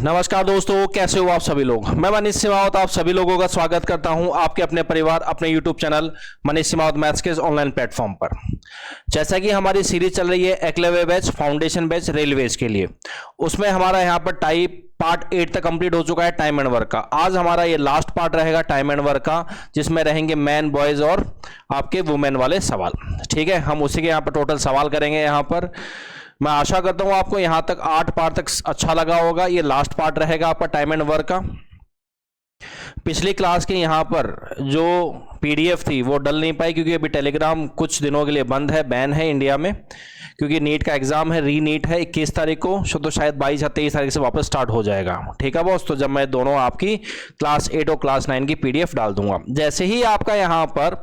नमस्कार दोस्तों, कैसे हो आप सभी लोग। मैं मनीष सिमावत आप सभी लोगों का स्वागत करता हूं आपके अपने परिवार अपने यूट्यूब चैनल मनीष सिमावत मैथ्स के ऑनलाइन प्लेटफॉर्म पर। जैसा कि हमारी सीरीज चल रही है Eklavya batch foundation batch railways के लिए, उसमें हमारा यहां पर पार्ट 8 तक कंप्लीट हो चुका है टाइम एंड वर्क का। आज हमारा ये लास्ट पार्ट रहेगा टाइम एंड वर्क का, जिसमें रहेंगे मैन बॉयज और आपके वुमेन वाले सवाल। ठीक है, हम उसी के यहाँ पर टोटल सवाल करेंगे। यहाँ पर मैं आशा करता हूं आपको यहां तक 8 पार्ट तक अच्छा लगा होगा। ये लास्ट पार्ट रहेगा आपका टाइम एंड वर्क का। पिछली क्लास के यहाँ पर जो पीडीएफ थी वो डल नहीं पाई, क्योंकि अभी टेलीग्राम कुछ दिनों के लिए बंद है, बैन है इंडिया में, क्योंकि नीट का एग्जाम है, री नीट है 21 तारीख को, तो शायद 22 या 23 तारीख से वापस स्टार्ट हो जाएगा। ठीक है बॉस, तो जब मैं दोनों आपकी क्लास 8 और क्लास 9 की पीडीएफ डाल दूंगा। जैसे ही आपका यहाँ पर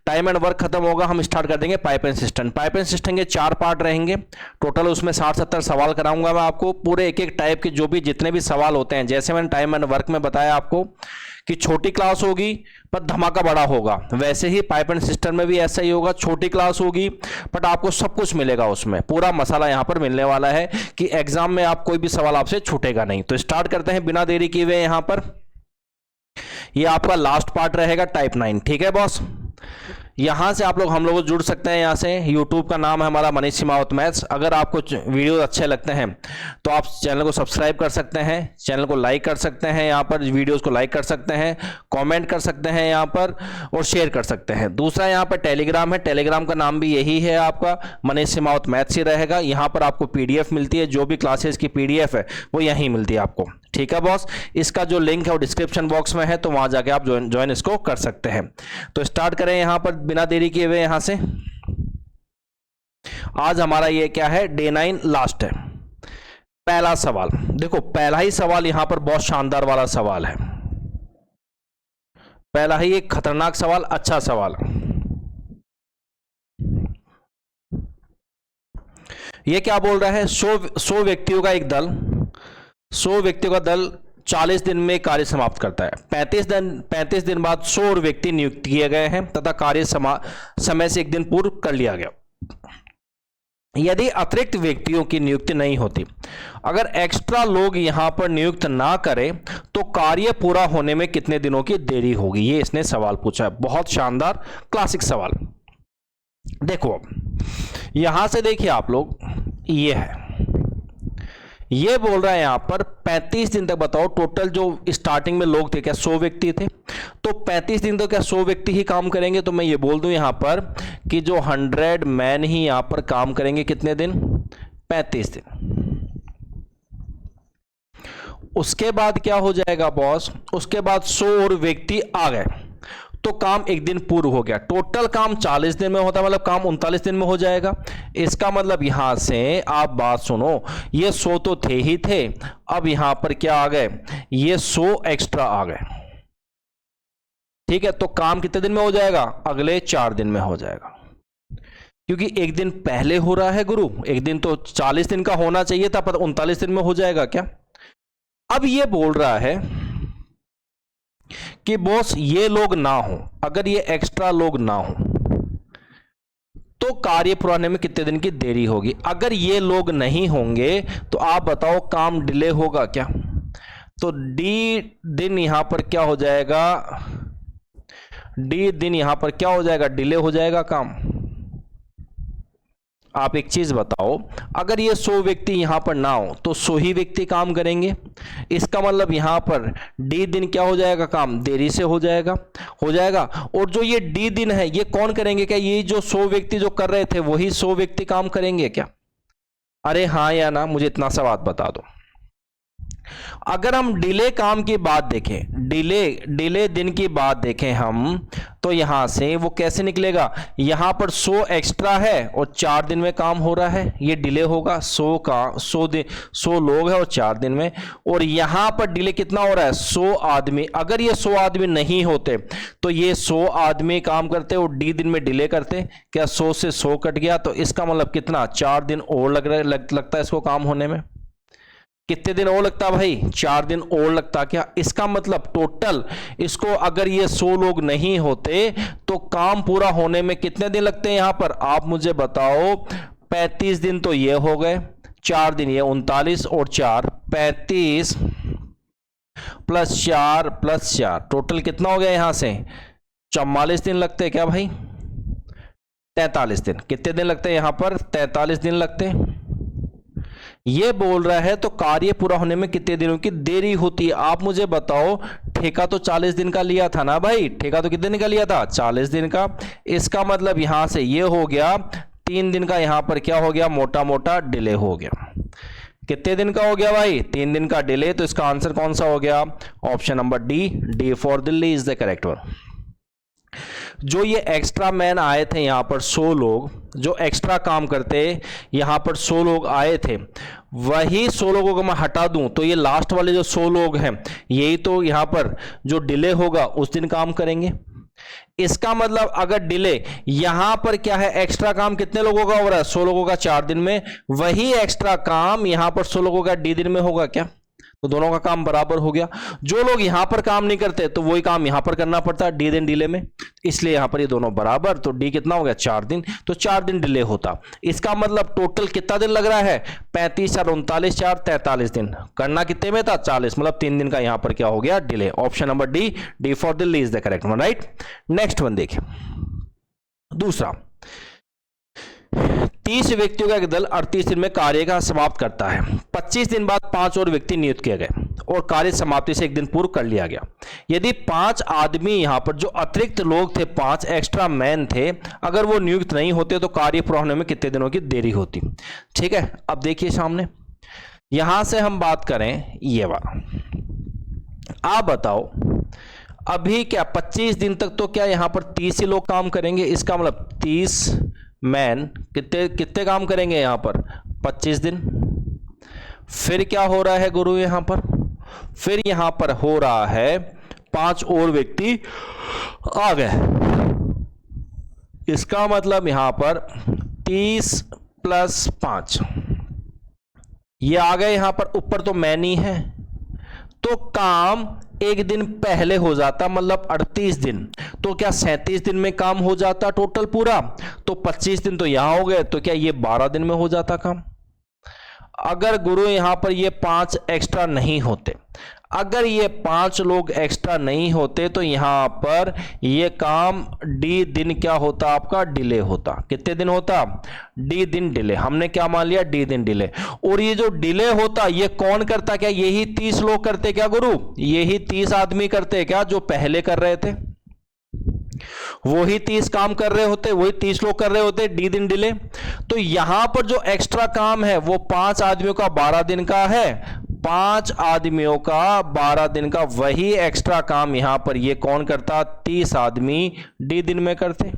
टाइम एंड वर्क खत्म होगा, हम स्टार्ट कर देंगे pipe and system. Pipe and system के 4 पार्ट रहेंगे टोटल, उसमें 60-70 सवाल कराऊंगा मैं आपको। पूरे एक एक टाइप के जो भी जितने भी सवाल होते हैं, जैसे मैंने टाइम एंड वर्क में बताया आपको कि छोटी क्लास होगी पर धमाका बड़ा होगा, वैसे ही पाइप एंड सिस्टम में भी ऐसा ही होगा। छोटी क्लास होगी बट आपको सब कुछ मिलेगा, उसमें पूरा मसाला यहां पर मिलने वाला है कि एग्जाम में आप कोई भी सवाल आपसे छूटेगा नहीं। तो स्टार्ट करते हैं बिना देरी किए हुए। यहां पर ये आपका लास्ट पार्ट रहेगा टाइप 9। ठीक है बॉस, यहां से आप लोग हम लोग जुड़ सकते हैं। यहां से यूट्यूब का नाम है हमारा मनीष सिमावत मैथ्स। अगर आपको वीडियो अच्छे लगते हैं तो आप चैनल को सब्सक्राइब कर सकते हैं, चैनल को लाइक कर सकते हैं, यहां पर वीडियोस को लाइक कर सकते हैं, कमेंट कर सकते हैं यहां पर, और शेयर कर सकते हैं। दूसरा यहां पर टेलीग्राम है, टेलीग्राम का नाम भी यही है आपका, मनीष सिमावत मैथ्स ही रहेगा। यहां पर आपको पीडीएफ मिलती है, जो भी क्लासेस की पीडीएफ है वो यहीं मिलती है आपको। ठीक है बॉस, इसका जो लिंक है वो डिस्क्रिप्शन बॉक्स में है, तो वहां जाके आप ज्वाइन इसको कर सकते हैं। तो स्टार्ट करें यहां पर बिना देरी किए हुए। यहां से आज हमारा ये क्या है, डे 9 लास्ट है। पहला सवाल देखो, पहला ही सवाल यहां पर बहुत शानदार वाला सवाल है, पहला ही एक खतरनाक सवाल, अच्छा सवाल। ये क्या बोल रहा है, 100 व्यक्तियों का एक दल, 100 व्यक्तियों का दल 40 दिन में कार्य समाप्त करता है। 35 दिन बाद 100 और व्यक्ति नियुक्त किए गए हैं तथा कार्य समय से एक दिन पूर्व कर लिया गया। यदि अतिरिक्त व्यक्तियों की नियुक्ति नहीं होती, अगर एक्स्ट्रा लोग यहां पर नियुक्त ना करें, तो कार्य पूरा होने में कितने दिनों की देरी होगी। ये इसने सवाल पूछा है, बहुत शानदार क्लासिक सवाल। देखो यहां से देखिए आप लोग, ये है, ये बोल रहा है यहां पर 35 दिन तक। बताओ टोटल जो स्टार्टिंग में लोग थे क्या 100 व्यक्ति थे, तो 35 दिन तक क्या 100 व्यक्ति ही काम करेंगे। तो मैं ये बोल दूं यहां पर कि जो 100 मैन ही यहां पर काम करेंगे कितने दिन, 35 दिन। उसके बाद क्या हो जाएगा बॉस, उसके बाद 100 और व्यक्ति आ गए तो काम एक दिन पूर्व हो गया। टोटल काम 40 दिन में होता है, मतलब काम 39 दिन में हो जाएगा। इसका मतलब यहां से आप बात सुनो, ये 100 तो थे ही थे, अब यहां पर क्या आ गए, ये 100 एक्स्ट्रा आ गए। ठीक है, तो काम कितने दिन में हो जाएगा, अगले 4 दिन में हो जाएगा, क्योंकि एक दिन पहले हो रहा है गुरु। एक दिन तो 40 दिन का होना चाहिए था, पर 39 दिन में हो जाएगा क्या। अब ये बोल रहा है कि बॉस ये लोग ना हो, अगर ये एक्स्ट्रा लोग ना हो तो कार्य पूरा होने में कितने दिन की देरी होगी। अगर ये लोग नहीं होंगे तो आप बताओ काम डिले होगा क्या। तो डी दिन यहां पर क्या हो जाएगा, डी दिन यहां पर क्या हो जाएगा, डिले हो जाएगा काम। आप एक चीज बताओ, अगर ये 100 व्यक्ति यहां पर ना हो तो 100 ही व्यक्ति काम करेंगे। इसका मतलब यहां पर डी दिन क्या हो जाएगा, काम देरी से हो जाएगा। और जो ये डी दिन है ये कौन करेंगे, क्या ये जो 100 व्यक्ति जो कर रहे थे वही 100 व्यक्ति काम करेंगे क्या। अरे हाँ या ना, मुझे इतना सा बात बता दो। अगर हम डिले काम की बात देखें, डिले दिन की बात देखें हम, तो यहां से वो कैसे निकलेगा, यहां पर 100 एक्स्ट्रा है और 4 दिन में काम हो रहा है, ये डिले होगा। 100 लोग हैं और 4 दिन में, और यहां पर डिले कितना हो रहा है, 100 आदमी। अगर ये 100 आदमी नहीं होते तो ये 100 आदमी काम करते और डी दिन में डिले करते। क्या 100 से 100 कट गया, तो इसका मतलब कितना, 4 दिन और लगता है इसको काम होने में। कितने दिन और लगता भाई, 4 दिन और लगता क्या। इसका मतलब टोटल इसको अगर ये 100 लोग नहीं होते तो काम पूरा होने में कितने दिन लगते हैं यहां पर, आप मुझे बताओ। 35 दिन तो ये हो गए, 4 दिन ये 39 और 4 35 +4 टोटल कितना हो गया यहां से 44 दिन लगते हैं क्या भाई, 43 दिन। कितने दिन लगते हैं यहां पर 43 दिन लगते हैं। ये बोल रहा है तो कार्य पूरा होने में कितने दिनों की देरी होती है। आप मुझे बताओ, ठेका तो 40 दिन का लिया था ना भाई, ठेका तो कितने दिन का लिया था 40 दिन का। इसका मतलब यहां से ये हो गया 3 दिन का, यहां पर क्या हो गया मोटा मोटा डिले हो गया। कितने दिन का हो गया भाई 3 दिन का डिले। तो इसका आंसर कौन सा हो गया, option number D for Delhi is the correct one. जो ये एक्स्ट्रा मैन आए थे यहां पर 100 लोग, जो एक्स्ट्रा काम करते यहां पर 100 लोग आए थे, वही 100 लोगों को मैं हटा दूं तो ये लास्ट वाले जो 100 लोग हैं यही तो यहां पर जो डिले होगा उस दिन काम करेंगे। इसका मतलब अगर डिले यहां पर क्या है, एक्स्ट्रा काम कितने लोगों का हो रहा है 100 लोगों का 4 दिन में, वही एक्स्ट्रा काम यहां पर 100 लोगों का डी दिन में होगा क्या, तो दोनों का काम बराबर हो गया। जो लोग यहां पर काम नहीं करते तो वही काम यहां पर करना पड़ता है डी दिन डिले में, इसलिए यहां पर ये दोनों बराबर, तो डी कितना हो गया 4 दिन, तो 4 दिन डिले होता। इसका मतलब टोटल कितना दिन लग रहा है 35 और 39 4 43 दिन, करना कितने में था 40, मतलब 3 दिन का यहां पर क्या हो गया delay. Option number D for Delhi is the correct one, right. Next one देखिए दूसरा, 30 व्यक्तियों का एक दल 38 दिन में कार्य का समाप्त करता है। 25 दिन बाद 5 और व्यक्ति नियुक्त किए गए और कार्य समाप्ति से 1 दिन पूर्व कर लिया गया। यदि 5 आदमी यहां पर जो अतिरिक्त लोग थे, 5 एक्स्ट्रा मैन थे, अगर वो नियुक्त नहीं होते तो कार्य पूरा होने में कितने दिनों की देरी होती। ठीक है, अब देखिए सामने यहां से हम बात करें ये वाला, आप बताओ अभी क्या 25 दिन तक तो क्या यहां पर 30 ही लोग काम करेंगे। इसका मतलब 30 मैन कितने काम करेंगे यहां पर 25 दिन। फिर क्या हो रहा है गुरु यहां पर, फिर यहां पर हो रहा है 5 और व्यक्ति आ गए। इसका मतलब यहां पर 30 + 5 ये आ गए यहां पर, ऊपर तो मैन ही है तो काम 1 दिन पहले हो जाता, मतलब 38 दिन, तो क्या 37 दिन में काम हो जाता टोटल पूरा, तो 25 दिन तो यहां हो गए, तो क्या ये 12 दिन में हो जाता काम। अगर गुरु यहां पर ये 5 एक्स्ट्रा नहीं होते, अगर ये 5 लोग एक्स्ट्रा नहीं होते तो यहां पर ये काम डी दिन क्या होता आपका डिले होता। कितने दिन होता डी दिन डिले, हमने क्या मान लिया डी दिन डिले। और ये जो डिले होता ये कौन करता, क्या यही 30 लोग करते क्या गुरु, यही 30 आदमी करते क्या जो पहले कर रहे थे, वही 30 काम कर रहे होते, वही 30 लोग कर रहे होते डी दिन डिले। तो यहां पर जो एक्स्ट्रा काम है वो 5 आदमियों का 12 दिन का है, 5 आदमियों का 12 दिन का, वही एक्स्ट्रा काम यहां पर ये कौन करता 30 आदमी डी दिन में करते।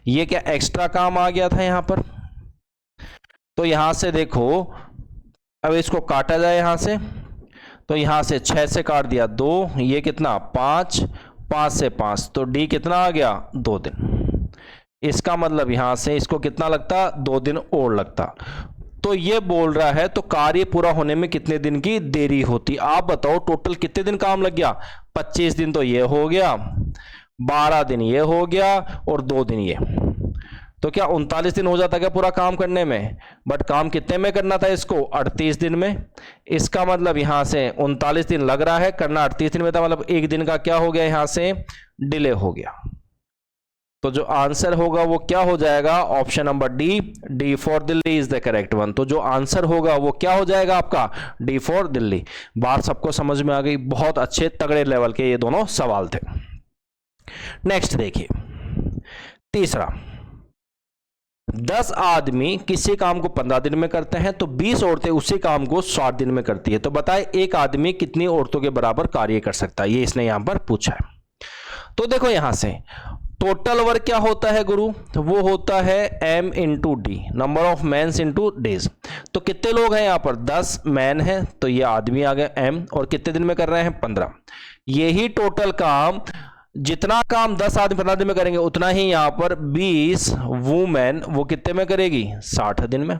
ये क्या एक्स्ट्रा काम आ गया था यहां पर। तो यहां से देखो, अब इसको काटा जाए यहां से, तो यहां से 6 से काट दिया 2, ये कितना 5, 5 से 5, तो डी कितना आ गया 2 दिन। इसका मतलब यहां से इसको कितना लगता 2 दिन और लगता। तो ये बोल रहा है तो कार्य पूरा होने में कितने दिन की देरी होती। आप बताओ टोटल कितने दिन काम लग गया 25 दिन तो ये हो गया, 12 दिन ये हो गया और 2 दिन ये, तो क्या 39 दिन हो जाता क्या पूरा काम करने में। बट काम कितने में करना था इसको 38 दिन में। इसका मतलब यहां से 39 दिन लग रहा है, करना 38 दिन में था, मतलब 1 दिन का क्या हो गया यहां से डिले हो गया। तो जो आंसर होगा वो क्या हो जाएगा option number D for Delhi is the correct one. तो जो आंसर होगा वो क्या हो जाएगा आपका डी फॉर दिल्ली। बात सबको समझ में आ गई, बहुत अच्छे तगड़े लेवल के ये दोनों सवाल थे। नेक्स्ट देखिए तीसरा, 10 आदमी किसी काम को 15 दिन में करते हैं तो 20 औरतें उसी काम को 60 दिन में करती है। तो बताए एक आदमी कितनी औरतों के बराबर कार्य कर सकता है, ये इसने यहां पर पूछा है। तो देखो यहां से टोटल वर्क क्या होता है गुरु, वो होता है m into D, number of mans into days. तो कितने लोग हैं यहाँ पर 10 मैन हैं, तो ये आदमी आ गए m, और कितने दिन में कर रहे हैं 15। यही टोटल काम, जितना काम 10 आदमी 15 दिन में करेंगे उतना ही यहाँ पर 20 वुमेन वो कितने में करेगी 60 दिन में।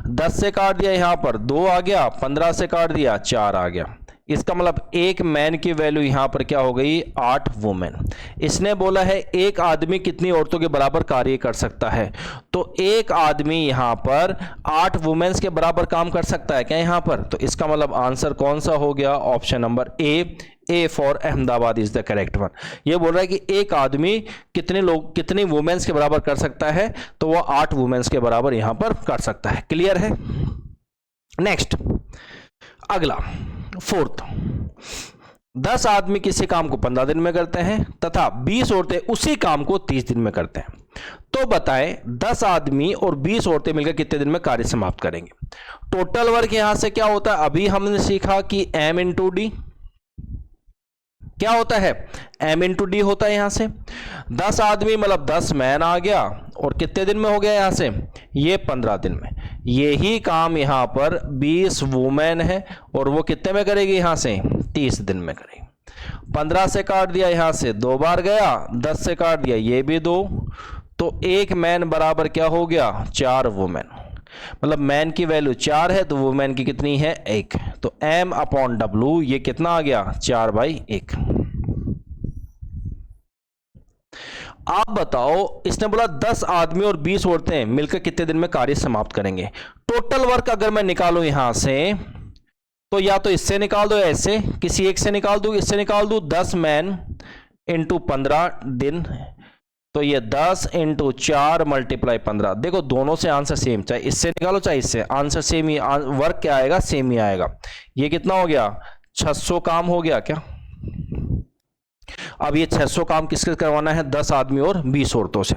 10 से काट दिया यहाँ पर 2 आ गया, 15 से काट दिया 4 आ गया। इसका मतलब एक मैन की वैल्यू यहां पर क्या हो गई, 8 वुमेन। इसने बोला है एक आदमी कितनी औरतों के बराबर कार्य कर सकता है, तो एक आदमी यहां पर 8 वुमेन्स के बराबर काम कर सकता है क्या यहां पर? तो इसका मतलब आंसर कौन सा हो गया, option number A for Ahmedabad is the correct one. ये बोल रहा है कि एक आदमी कितनी वुमेन्स के बराबर कर सकता है, तो वो 8 वुमेन्स के बराबर यहां पर कर सकता है। क्लियर है? नेक्स्ट, अगला फोर्थ, 10 आदमी किसी काम को 15 दिन में करते हैं तथा 20 औरतें उसी काम को 30 दिन में करते हैं, तो बताएं 10 आदमी और 20 औरतें मिलकर कितने दिन में कार्य समाप्त करेंगे। टोटल वर्क यहां से क्या होता है, अभी हमने सीखा कि m इंटू डी क्या होता है, m इंटू डी होता है। यहां से 10 आदमी मतलब 10 मैन आ गया, और कितने दिन में हो गया यहां से, ये 15 दिन में। यही काम यहां पर 20 वुमेन है, और वो कितने में करेगी, यहां से 30 दिन में करेगी। 15 से काट दिया, यहां से 2 बार गया, 10 से काट दिया, ये भी 2, तो एक मैन बराबर क्या हो गया, 4 वुमेन। मतलब मैन की वैल्यू 4 है, तो वुमेन की कितनी है, 1। तो m अपॉन W ये कितना आ गया, 4/1। आप बताओ, इसने बोला 10 आदमी और 20 औरतें मिलकर कितने दिन में कार्य समाप्त करेंगे। टोटल वर्क अगर मैं निकालूं यहां से, तो या तो इससे निकाल दो, ऐसे किसी एक से निकाल दूं, इससे निकाल दूं। 10 मैन इंटू 15 दिन, तो ये 10 इंटू 4 मल्टीप्लाई 15। देखो दोनों से आंसर सेम, चाहे इससे निकालो चाहे इससे, आंसर सेम ही, वर्क क्या आएगा, सेम ही आएगा। ये कितना हो गया, 600 काम हो गया क्या। अब ये 600 काम किसके करवाना है, 10 आदमी और 20 औरतों से।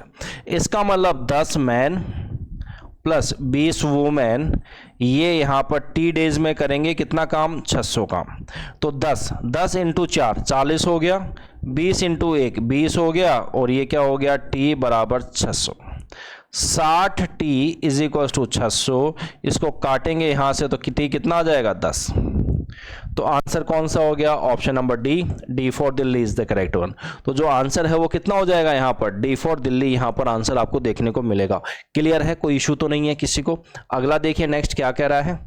इसका मतलब 10 मैन प्लस 20 वुमेन, ये यहां पर टी डेज में करेंगे कितना काम, 600 काम। तो 10 इंटू 4 40 हो गया, 20 इंटू 1 20 हो गया, और ये क्या हो गया, टी बराबर 600। 60 टी इज इक्वल टू 600। इसको काटेंगे यहां से, तो टी कितना आ जाएगा, 10। तो आंसर कौन सा हो गया, option number D for Delhi is the correct one. तो जो आंसर है वो कितना हो जाएगा यहां पर, डी फॉर दिल्ली, यहां पर आंसर आपको देखने को मिलेगा। क्लियर है, कोई इशू तो नहीं है किसी को। अगला देखिए नेक्स्ट क्या कह रहा है।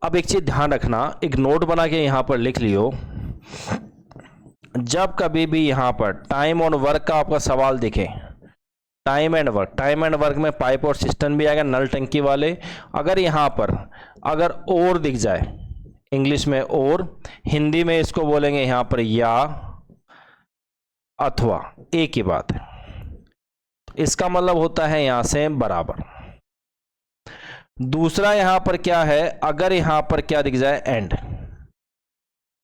अब एक चीज ध्यान रखना, एक नोट बना के यहां पर लिख लियो, जब कभी भी यहां पर टाइम ऑन वर्क का आपका सवाल दिखे, टाइम एंड वर्क में पाइप और सिस्टम भी आएगा, नल टंकी वाले। अगर यहां पर अगर और दिख जाए, इंग्लिश में और, हिंदी में इसको बोलेंगे यहां पर या अथवा, एक ही बात है। इसका मतलब होता है यहां से बराबर। दूसरा यहां पर क्या है, अगर यहां पर क्या दिख जाए,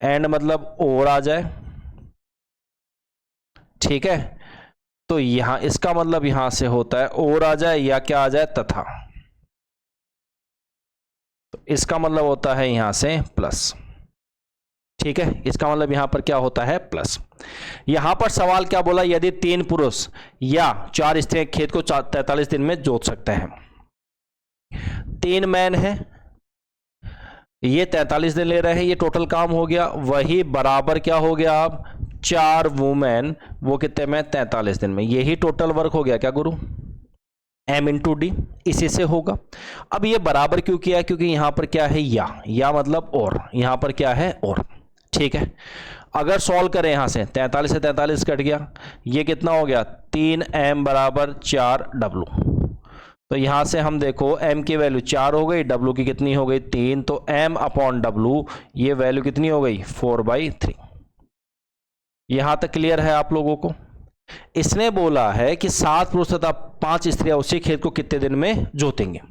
एंड मतलब और आ जाए, ठीक है, तो यहां इसका मतलब यहां से होता है और आ जाए या क्या आ जाए, तथा। तो इसका मतलब होता है यहां से प्लस, ठीक है, इसका मतलब यहां पर क्या होता है, प्लस। यहां पर सवाल क्या बोला, यदि 3 पुरुष या 4 स्त्रियां खेत को 43 दिन में जोत सकते हैं। 3 मैन है, ये 43 दिन ले रहे हैं, ये टोटल काम हो गया, वही बराबर क्या हो गया, अब 4 वुमेन, वो कितने में, 43 दिन में। यही टोटल वर्क हो गया क्या गुरु, m इंटू डी, इसी से होगा। अब ये बराबर क्यों किया, क्योंकि यहां पर क्या है, या मतलब और, यहां पर क्या है, और, ठीक है। अगर सॉल्व करें यहां से, 43 से 43 कट गया, ये कितना हो गया, 3m बराबर 4w। तो यहां से हम देखो m की वैल्यू 4 हो गई, w की कितनी हो गई, 3, तो m अपॉन w ये वैल्यू कितनी हो गई, 4/3। यहां तक क्लियर है आप लोगों को। इसने बोला है कि 7 पुरुष तथा 5 स्त्रियां उसी खेत को कितने दिन में जोतेंगे।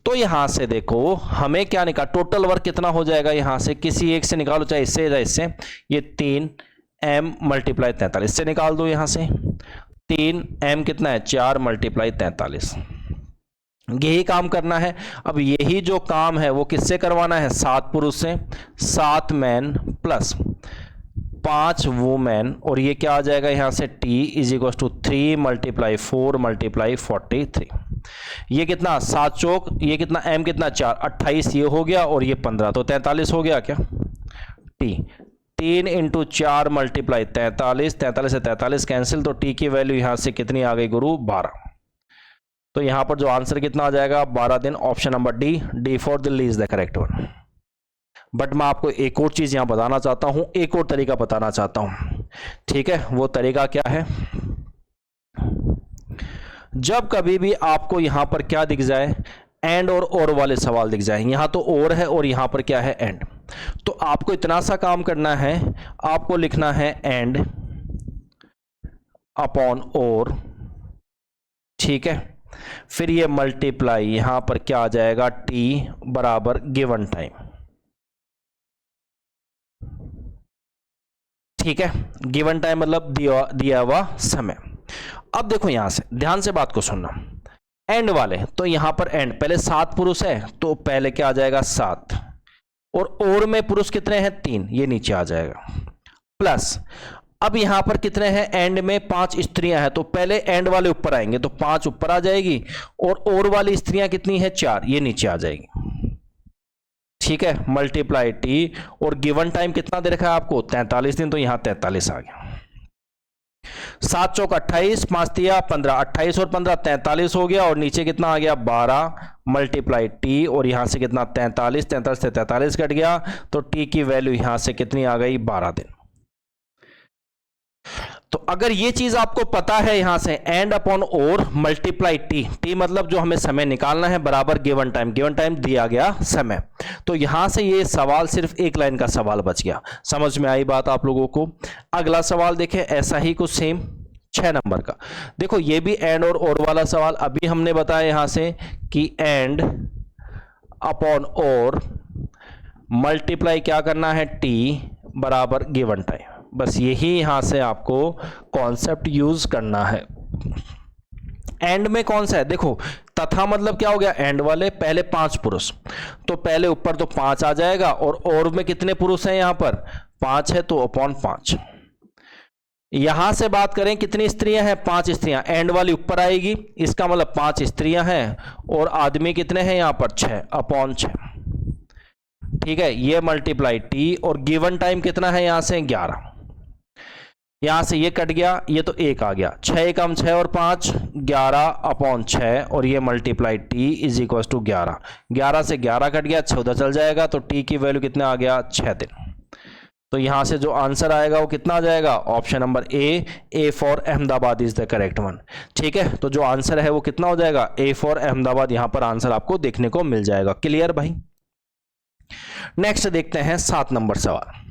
तो यहां से देखो हमें क्या निकाल, टोटल वर्क कितना हो जाएगा, यहां से किसी एक से निकालो, चाहे इससे चाहे इससे, ये 3m मल्टीप्लाई 43 से निकाल दो। यहां से 3m कितना है, 4 मल्टीप्लाई 43, यही काम करना है। अब यही जो काम है वो किससे करवाना है, 7 पुरुष से, 7 मैन प्लस 5 वुमेन, और ये क्या आ जाएगा यहां से, t is equal to 3 multiply 4 multiply 43। ये कितना, 7 चौक, ये कितना, m कितना 4, 28 ये हो गया, और ये 15, तो 43 हो गया क्या, t 3 इंटू 4 मल्टीप्लाई 43, 43 से 43 कैंसिल, तो t की वैल्यू यहां से कितनी आ गई गुरु, 12। तो यहां पर जो आंसर कितना आ जाएगा 12 दिन, option number D for Delhi is the correct one. But मैं आपको एक और चीज यहां बताना चाहता हूं, एक और तरीका बताना चाहता हूं, ठीक है। वो तरीका क्या है, जब कभी भी आपको यहां पर क्या दिख जाए, एंड और वाले सवाल दिख जाए, यहां तो और है और यहां पर क्या है एंड, तो आपको इतना सा काम करना है, आपको लिखना है एंड अपॉन और, ठीक है। फिर ये मल्टीप्लाई, यहां पर क्या आ जाएगा टी बराबर गिवन टाइम, ठीक है। गिवन टाइम मतलब दिया हुआ समय। अब देखो यहां से ध्यान से बात को सुनना, एंड वाले तो यहां पर एंड, पहले 7 पुरुष है तो पहले क्या आ जाएगा 7, और में पुरुष कितने हैं 3, ये नीचे आ जाएगा, प्लस अब यहां पर कितने हैं एंड में 5 स्त्रियां हैं, तो पहले एंड वाले ऊपर आएंगे तो 5 ऊपर आ जाएगी, और वाली स्त्रियां कितनी है 4, ये नीचे आ जाएगी, ठीक है। मल्टीप्लाई टी, और गिवन टाइम कितना दे रखा है आपको 43 दिन, तो यहां 43 आ गया। 7 चौक 28, 5 तिया 15, 28 और 15 43 हो गया, और नीचे कितना आ गया 12 मल्टीप्लाई टी, और यहां से कितना 43, 43 से 43 कट गया, तो टी की वैल्यू यहां से कितनी आ गई 12 दिन। तो अगर ये चीज आपको पता है, यहां से एंड अपॉन और मल्टीप्लाई टी मतलब जो हमें समय निकालना है बराबर गिवन टाइम दिया गया समय, तो यहां से ये सवाल सिर्फ एक लाइन का सवाल बच गया। समझ में आई बात आप लोगों को। अगला सवाल देखें, ऐसा ही कुछ सेम 6 नंबर का। देखो ये भी एंड और वाला सवाल, अभी हमने बताया यहां से कि एंड अपॉन और मल्टीप्लाई क्या करना है टी बराबर गिवन टाइम, बस यही यहां से आपको कॉन्सेप्ट यूज करना है। एंड में कौन सा है, देखो तथा मतलब क्या हो गया एंड वाले, पहले 5 पुरुष, तो पहले ऊपर तो 5 आ जाएगा, और में कितने पुरुष हैं यहां पर 5 है, तो अपॉन 5। यहां से बात करें कितनी स्त्रियां हैं 5 स्त्रियां, एंड वाली ऊपर आएगी, इसका मतलब 5 स्त्रियां हैं, और आदमी कितने हैं यहां पर 6 अपॉन 6, ठीक है। ये मल्टीप्लाई टी, और गिवन टाइम कितना है यहां से 11, यहां से ये कट गया, ये तो 1 आ गया, 6 कम 6 और 5 11 अपॉन 6, और ये multiply T is equal to 11, 11 से 11 कट गया, 14 चल जाएगा, तो टी की वैल्यू कितना आ गया 6 दिन। तो यहां से जो आंसर आएगा वो कितना आ जाएगा, option number A for Ahmedabad is the correct one, ठीक है। तो जो आंसर है वो कितना हो जाएगा ए फॉर अहमदाबाद, यहां पर आंसर आपको देखने को मिल जाएगा। क्लियर भाई। नेक्स्ट देखते हैं 7 नंबर सवाल।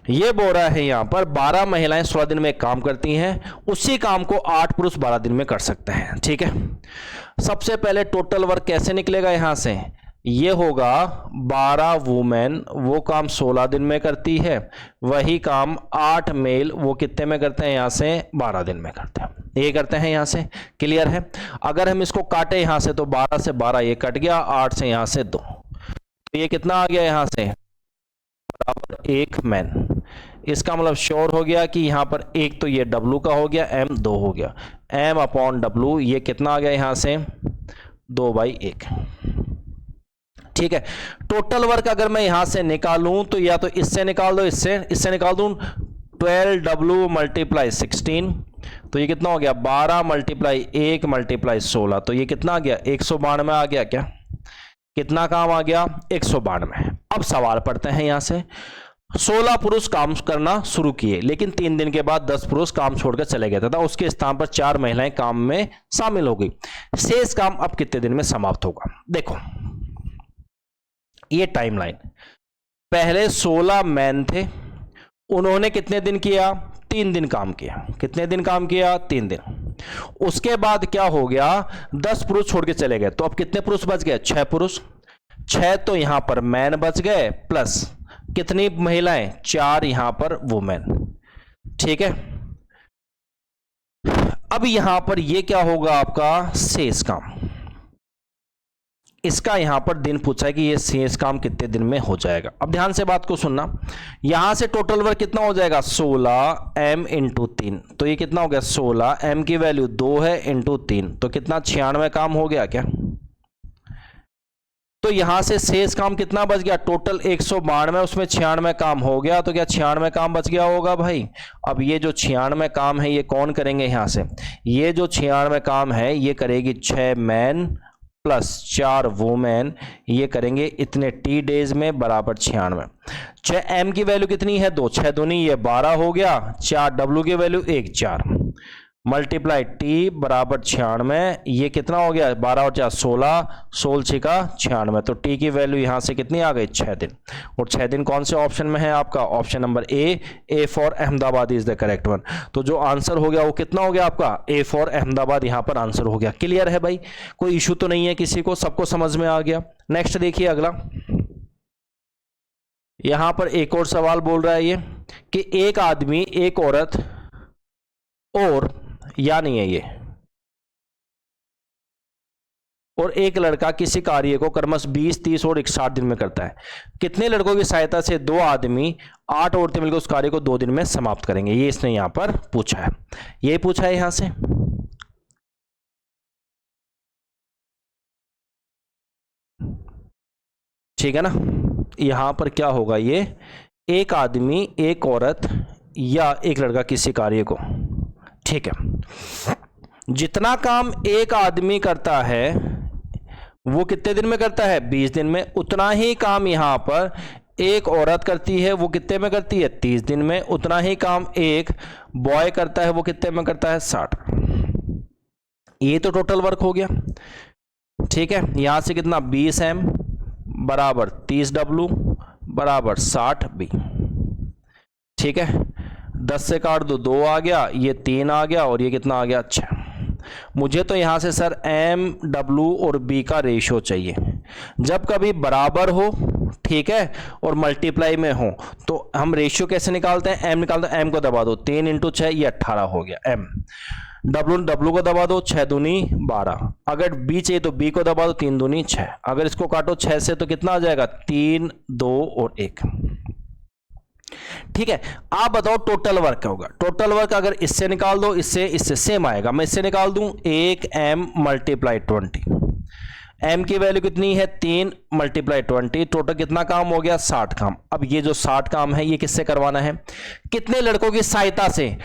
ये बोल रहा है यहां पर 12 महिलाएं 16 दिन में काम करती हैं, उसी काम को 8 पुरुष 12 दिन में कर सकते हैं, ठीक है। सबसे पहले टोटल वर्क कैसे निकलेगा, यहां से ये होगा 12 वुमेन वो काम 16 दिन में करती है, वही काम 8 मेल वो कितने में करते हैं, यहां से 12 दिन में करते हैं, ये करते हैं यहां से। क्लियर है। अगर हम इसको काटे यहां से, तो 12 से 12 ये कट गया, 8 से यहां से 2, तो ये कितना आ गया यहां से बराबर 1 मैन। इसका मतलब श्योर हो गया कि यहां पर एक तो ये W का हो गया, M 2 हो गया, M अपॉन W, ये कितना आ गया यहां से 2/1, ठीक है। टोटल वर्क अगर मैं यहां से निकालूं तो या तो इससे निकाल दो, इससे निकाल दूं, 12W मल्टीप्लाई 16, तो ये कितना हो गया 12 मल्टीप्लाई 1 मल्टीप्लाई 16, तो ये कितना आ गया 192 आ गया, क्या कितना काम आ गया 192। अब सवाल पढ़ते हैं यहां से, 16 पुरुष काम करना शुरू किए, लेकिन 3 दिन के बाद 10 पुरुष काम छोड़कर चले गए तथा उसके स्थान पर 4 महिलाएं काम में शामिल हो गई। शेष काम अब कितने दिन में समाप्त होगा। देखो ये टाइमलाइन, पहले 16 मैन थे, उन्होंने कितने दिन किया 3 दिन काम किया, कितने दिन काम किया 3 दिन। उसके बाद क्या हो गया 10 पुरुष छोड़ के चले गए, तो अब कितने पुरुष बच गए 6 पुरुष, 6 तो यहां पर मैन बच गए, प्लस कितनी महिलाएं 4 यहां पर वुमेन, ठीक है। अब यहां पर ये क्या होगा आपका शेष काम, इसका यहां पर दिन पूछा है कि ये शेष काम कितने दिन में हो जाएगा। अब ध्यान से बात को सुनना, यहां से टोटल वर्क कितना हो जाएगा 16 m इंटू 3, तो ये कितना हो गया 16 m की वैल्यू 2 है इंटू 3, तो कितना 96 काम हो गया क्या, तो यहां से शेष काम कितना बच गया, टोटल 192, उसमें 96 काम हो गया, तो क्या 96 काम बच गया होगा भाई। अब ये जो 96 काम है ये कौन करेंगे, यहां से ये जो 96 काम है ये करेगी 6 मैन प्लस 4 वुमेन, ये करेंगे इतने टी डेज में बराबर 96। 6 एम की वैल्यू कितनी है 2, 6 दूनी ये 12 हो गया, 4 डब्ल्यू की वैल्यू 1 4 मल्टीप्लाई टी बराबर 96, ये कितना हो गया 12 और 4 16, 16 छिका 96, तो टी की वैल्यू यहां से कितनी आ गई 6 दिन। और 6 दिन कौन से ऑप्शन में है आपका, option number A for Ahmedabad is the correct one. तो जो आंसर हो गया वो कितना हो गया आपका, ए फॉर अहमदाबाद यहां पर आंसर हो गया। क्लियर है भाई, कोई इशू तो नहीं है किसी को, सबको समझ में आ गया। नेक्स्ट देखिए अगला, यहां पर एक और सवाल बोल रहा है ये कि एक आदमी एक औरत और या नहीं है ये, और एक लड़का किसी कार्य को क्रमश 20, 30 और 60 दिन में करता है। कितने लड़कों की सहायता से 2 आदमी 8 औरतें मिलकर उस कार्य को 2 दिन में समाप्त करेंगे, ये इसने यहां पर पूछा है, ये पूछा है यहां से। ठीक है ना, यहां पर क्या होगा, ये एक आदमी एक औरत या एक लड़का किसी कार्य को, ठीक है, जितना काम एक आदमी करता है वो कितने दिन में करता है 20 दिन में, उतना ही काम यहां पर एक औरत करती है, वो कितने में करती है 30 दिन में, उतना ही काम एक बॉय करता है, वो कितने में करता है 60। ये तो टोटल वर्क हो गया। ठीक है, यहां से कितना 20 एम बराबर 30 डब्ल्यू बराबर 60 बी। ठीक है, 10 से काट दो 2 आ गया, ये 3 आ गया और ये कितना आ गया 6। मुझे तो यहां से सर एम डब्ल्यू और बी का रेशियो चाहिए। जब कभी बराबर हो, ठीक है, और मल्टीप्लाई में हो तो हम रेशियो कैसे निकालते हैं, एम निकालते हैं, एम को दबा दो 3 × 6 ये 18 हो गया एम। डब्ल्यू को दबा दो 6 दूनी 12, अगर बी चाहिए तो बी को दबा दो 3 दूनी 6, अगर इसको काटो 6 से तो कितना आ जाएगा 3 2 और 1। ठीक है, आप बताओ टोटल वर्क होगा, टोटल वर्क अगर इससे निकाल दो इससे सेम आएगा, मैं इससे निकाल दूं 1 एम मल्टीप्लाई 20, एम की वैल्यू कितनी है 3 मल्टीप्लाई 20, टोटल कितना काम हो गया 60 काम। अब ये जो 60 काम है ये किससे करवाना है, कितने लड़कों की सहायता से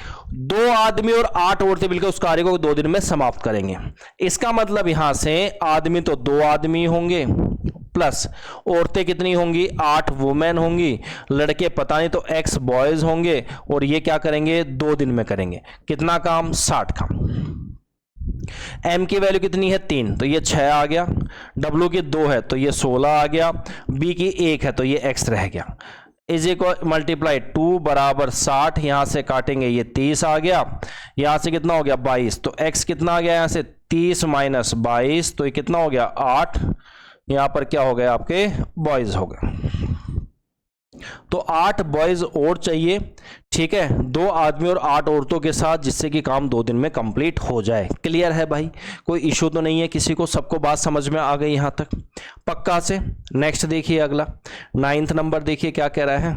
2 आदमी और 8 औरतें मिलकर उस कार्य को 2 दिन में समाप्त करेंगे। इसका मतलब यहां से आदमी तो 2 आदमी होंगे प्लस औरतें कितनी होंगी 8 वुमेन होंगी, लड़के पता नहीं तो X बॉयज होंगे, और ये क्या करेंगे 2 दिन में करेंगे कितना काम 60 काम। M की वैल्यू कितनी है 3 तो ये 6 आ गया, W की 2 है तो ये 16 आ गया, B की 1 है तो ये X रह गया, इज इक्वल मल्टीप्लाई 2 बराबर 60, यहां से काटेंगे ये 30 आ गया, यहां से कितना हो गया 22, तो X कितना आ गया यहां से 30 माइनस 22, तो ये कितना हो गया 8, यहां पर क्या हो गया आपके बॉयज हो गए, तो 8 बॉयज और चाहिए। ठीक है, 2 आदमी और 8 औरतों के साथ, जिससे कि काम 2 दिन में कंप्लीट हो जाए। क्लियर है भाई, कोई इशू तो नहीं है किसी को, सबको बात समझ में आ गई यहां तक पक्का से। नेक्स्ट देखिए अगला 9th नंबर, देखिए क्या कह रहा है,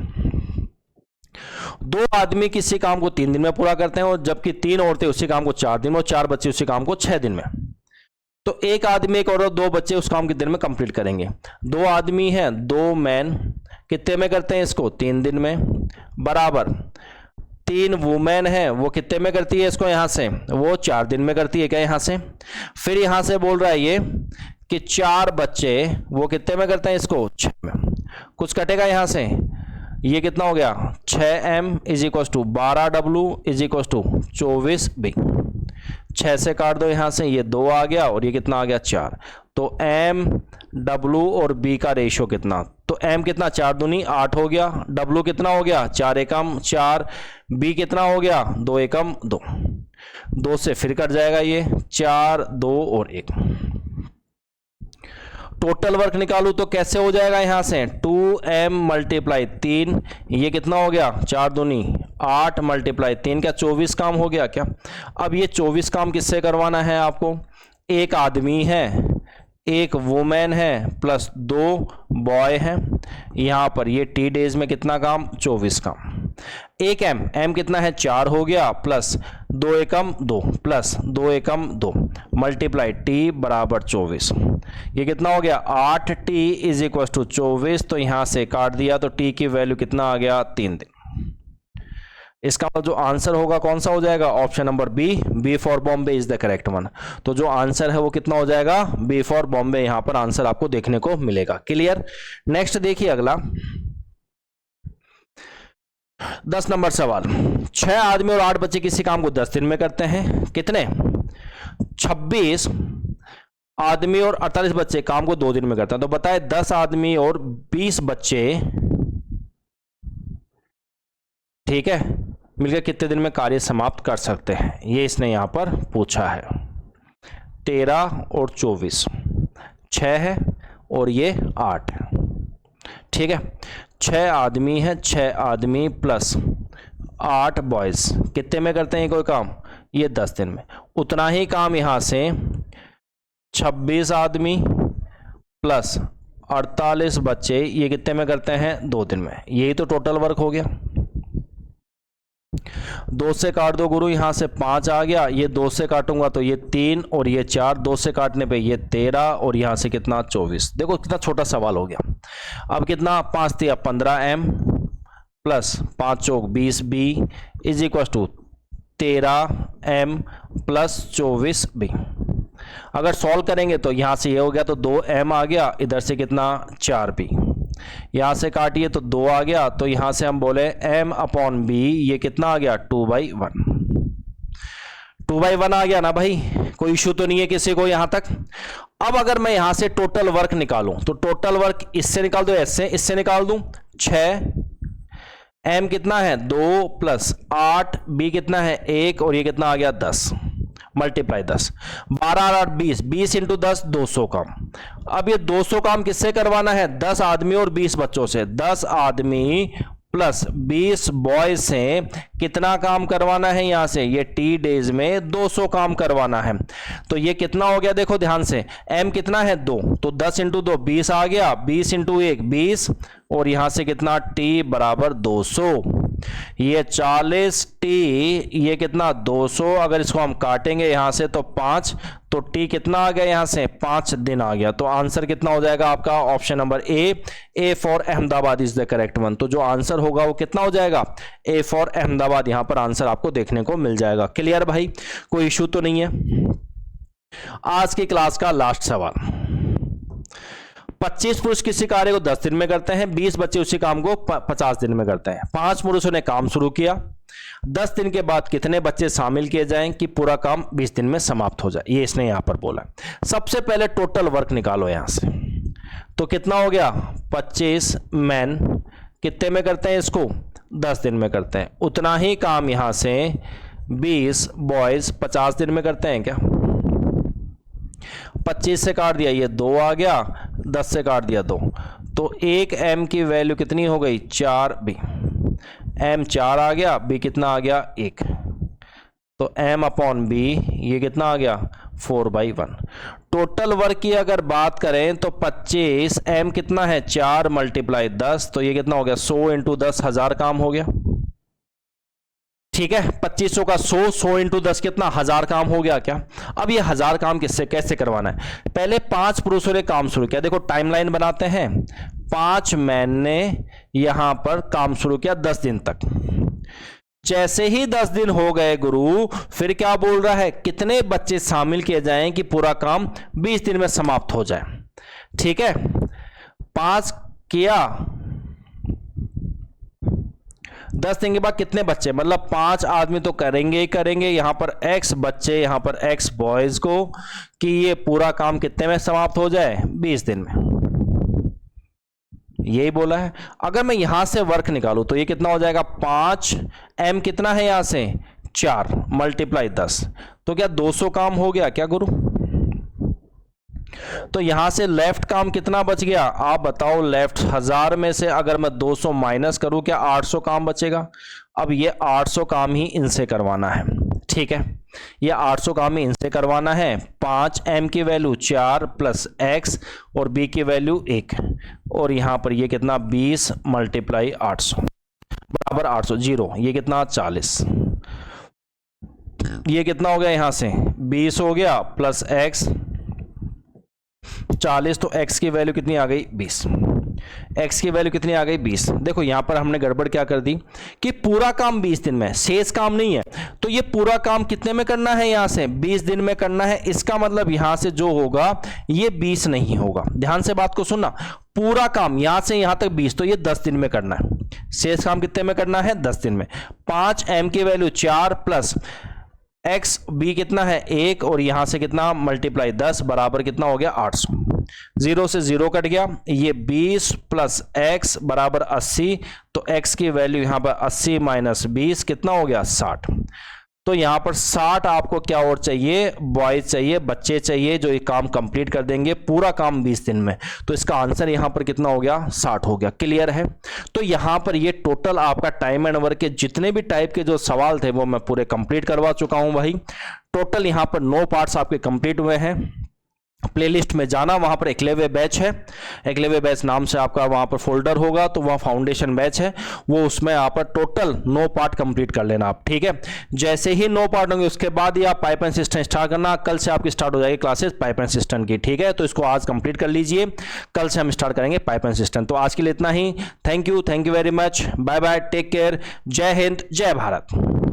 2 आदमी किसी काम को 3 दिन में पूरा करते हैं, और जबकि 3 औरतें उसी काम को 4 दिन में, और 4 बच्चे उसी काम को 6 दिन में। तो एक आदमी एक औरत 2 बच्चे उस काम कितने दिन में कंप्लीट करेंगे। 2 आदमी हैं 2 मैन कितने में करते हैं इसको 3 दिन में, बराबर 3 वुमेन है वो कितने में करती है इसको, यहां से वो 4 दिन में करती है क्या यहां से। फिर यहां से बोल रहा है ये कि 4 बच्चे वो कितने में करते हैं इसको 6 में, कुछ कटेगा यहां से, ये कितना हो गया 6m is equal to 12w is equal to 24b, 6 से काट दो यहां से, ये 2 आ गया और ये कितना आ गया 4, तो m w और b का रेशियो कितना, तो m कितना 4 दूनी 8 हो गया, w कितना हो गया 4 एकम 4, b कितना हो गया 2 एकम 2, 2 से फिर कट जाएगा ये 4 2 और 1। टोटल वर्क निकालू तो कैसे हो जाएगा, यहां से 2m मल्टीप्लाई 3, ये कितना हो गया 4 दूनी 8 मल्टीप्लाई 3, क्या 24 काम हो गया क्या। अब ये 24 काम किससे करवाना है आपको, एक आदमी है एक वुमेन है प्लस 2 बॉय है, यहां पर ये टी डेज में कितना काम 24 काम। एक एम कितना है 4 हो गया, प्लस 2 एकम 2 प्लस 2 एकम 2 मल्टीप्लाई टी बराबर 24। ये कितना हो गया 8t इज इक्वल टू 24। तो यहां से काट दिया तो t की वैल्यू कितना आ गया 3 दिन। इसका जो आंसर होगा कौन सा हो जाएगा, option number B for Bombay is the correct one. तो जो आंसर है वो कितना हो जाएगा, बी फॉर बॉम्बे। यहां पर आंसर आपको देखने को मिलेगा। क्लियर। नेक्स्ट देखिए अगला 10 नंबर सवाल। 6 आदमी और 8 बच्चे किसी काम को 10 दिन में करते हैं। कितने, 26 आदमी और 48 बच्चे काम को 2 दिन में करते हैं। तो बताए 10 आदमी और 20 बच्चे, ठीक है, मिलकर कितने दिन में कार्य समाप्त कर सकते हैं, ये इसने यहां पर पूछा है। 13 और 24, 6 है और ये 8 है। ठीक है, 6 आदमी है, 6 आदमी प्लस 8 बॉयज कितने में करते हैं कोई काम, ये 10 दिन में। उतना ही काम यहां से 26 आदमी प्लस 48 बच्चे ये कितने में करते हैं, 2 दिन में। यही तो टोटल वर्क हो गया। 2 से काट दो गुरु, यहां से 5 आ गया, ये 2 से काटूंगा तो ये 3 और ये 4, 2 से काटने पे ये 13 और यहां से कितना 24। देखो कितना छोटा सवाल हो गया। अब कितना 5 दिया 15 एम प्लस 5 चौक 20 B is equal to 13 M plus 24 B. अगर सॉल्व करेंगे तो यहां से ये हो गया तो 2 एम आ गया, इधर से कितना 4 बी, यहां से काटिए तो 2 आ गया, तो यहां से हम बोले m अपॉन बी, ये कितना आ गया 2/1। 2/1 आ गया ना भाई, कोई इशू तो नहीं है किसी को यहां तक। अब अगर मैं यहां से टोटल वर्क निकालूं तो टोटल वर्क इससे निकाल दो, इससे निकाल दूं 6, m कितना है 2 प्लस 8, b कितना है 1 और ये कितना आ गया 10 मल्टीप्लाई 10, 12 और 20, 20 इंटू 10 200 काम। अब ये 200 काम किससे करवाना है, 10 आदमी और 20 बच्चों से। 10 आदमी प्लस 20 बॉयज से कितना काम करवाना है, यहां से ये टी डेज में 200 काम करवाना है। तो ये कितना हो गया, देखो ध्यान से, m कितना है 2, तो 10 इंटू 2 20 आ गया, 20 इंटू 1 20 और यहां से कितना t बराबर 200। ये 40t, ये कितना 200, अगर इसको हम काटेंगे यहां से तो 5, तो t कितना आ गया, यहां से 5 दिन आ गया। तो आंसर कितना हो जाएगा आपका, option number A for Ahmedabad is the correct one. तो जो आंसर होगा वो कितना हो जाएगा, ए फॉर अहमदाबाद। यहां पर आंसर आपको देखने को मिल जाएगा। क्लियर भाई, कोई इशू तो नहीं है। आज की क्लास का लास्ट सवाल। 25 पुरुष किसी कार्य को 10 दिन में करते हैं, 20 बच्चे उसी काम को 50 दिन में करते हैं। 5 पुरुषों ने काम शुरू किया, 10 दिन के बाद कितने बच्चे शामिल किए जाएं कि पूरा काम 20 दिन में समाप्त हो जाए, ये इसने यहां पर बोला। सबसे पहले टोटल वर्क निकालो यहां से, तो कितना हो गया 25 मैन कितने में करते हैं, इसको 10 दिन में करते हैं। उतना ही काम यहां से 20 बॉयज 50 दिन में करते हैं क्या। 25 से काट दिया ये 2 आ गया, 10 से काट दिया 2, तो 1 m की वैल्यू कितनी हो गई 4 b, m 4 आ गया, b कितना आ गया 1, तो m अपॉन b ये कितना आ गया 4/1। टोटल वर्क की अगर बात करें तो 25 m कितना है 4 मल्टीप्लाई 10, तो ये कितना हो गया 100 इंटू 10 1000 काम हो गया। ठीक है, 2500 का 100 इंटू 10 कितना 1000 काम हो गया क्या। अब ये 1000 काम किससे कैसे करवाना है, पहले 5 पुरुषों ने काम शुरू किया। देखो टाइमलाइन बनाते हैं, 5 मैन ने यहां पर काम शुरू किया 10 दिन तक। जैसे ही 10 दिन हो गए गुरु, फिर क्या बोल रहा है कितने बच्चे शामिल किए जाएं कि पूरा काम 20 दिन में समाप्त हो जाए। ठीक है, 5 किया, 10 दिन के बाद कितने बच्चे, मतलब 5 आदमी तो करेंगे ही करेंगे, यहां पर x बच्चे, यहां पर x बॉयज को, कि ये पूरा काम कितने में समाप्त हो जाए 20 दिन में, यही बोला है। अगर मैं यहां से वर्क निकालूं तो ये कितना हो जाएगा 5 m कितना है यहां से 4 मल्टीप्लाई 10, तो क्या 200 काम हो गया क्या गुरु। तो यहां से लेफ्ट काम कितना बच गया, आप बताओ। लेफ्ट 1000 में से अगर मैं 200 माइनस करूं, क्या 800 काम बचेगा। अब ये 800 काम ही इनसे करवाना है। ठीक है, ये 800 काम ही इनसे करवाना है। 5 m की वैल्यू 4 प्लस x और b की वैल्यू 1, और यहां पर ये कितना 20 मल्टीप्लाई 800। बराबर 800, जीरो, ये कितना 40, ये कितना हो गया यहां से 20 हो गया प्लस x 40, तो x की वैल्यू कितनी आ गई 20, x की वैल्यू कितनी आ गई 20। देखो यहां पर हमने गड़बड़ क्या कर दी कि पूरा काम 20 दिन में, शेष काम नहीं है, तो ये पूरा काम कितने में करना है, यहां से 20 दिन में करना है। इसका मतलब यहां से जो होगा ये 20 नहीं होगा, ध्यान से बात को सुनना, पूरा काम यहां से यहां तक 20, तो ये 10 दिन में करना है। शेष काम कितने में करना है 10 दिन में। 5m की वैल्यू 4 प्लस एक्स बी कितना है 1 और यहां से कितना मल्टीप्लाई 10 बराबर कितना हो गया 800, जीरो से जीरो कट गया, ये 20 प्लस एक्स बराबर 80, तो एक्स की वैल्यू यहां पर 80 माइनस 20 कितना हो गया 60। तो यहां पर 60 आपको क्या और चाहिए, बॉयज चाहिए, बच्चे चाहिए जो ये काम कंप्लीट कर देंगे पूरा काम 20 दिन में। तो इसका आंसर यहां पर कितना हो गया 60 हो गया। क्लियर है। तो यहां पर ये टोटल आपका टाइम एंड वर्क के जितने भी टाइप के जो सवाल थे वो मैं पूरे कंप्लीट करवा चुका हूं भाई। टोटल यहां पर 9 पार्ट्स आपके कंप्लीट हुए हैं। प्लेलिस्ट में जाना, वहां पर एकलव्य बैच है, एकलव्य बैच नाम से आपका वहां पर फोल्डर होगा, तो वहां फाउंडेशन बैच है, वो उसमें आप पर टोटल 9 पार्ट कंप्लीट कर लेना आप, ठीक है। जैसे ही 9 पार्ट होंगे उसके बाद ही आप पाइप एंड सिस्टम स्टार्ट करना। कल से आपकी स्टार्ट हो जाएगी क्लासेस पाइप एंड सिस्टम की, ठीक है। तो इसको आज कंप्लीट कर लीजिए, कल से हम स्टार्ट करेंगे पाइप एंड सिस्टम। तो आज के लिए इतना ही। Thank you very much, bye bye, take care, जय हिंद, जय भारत।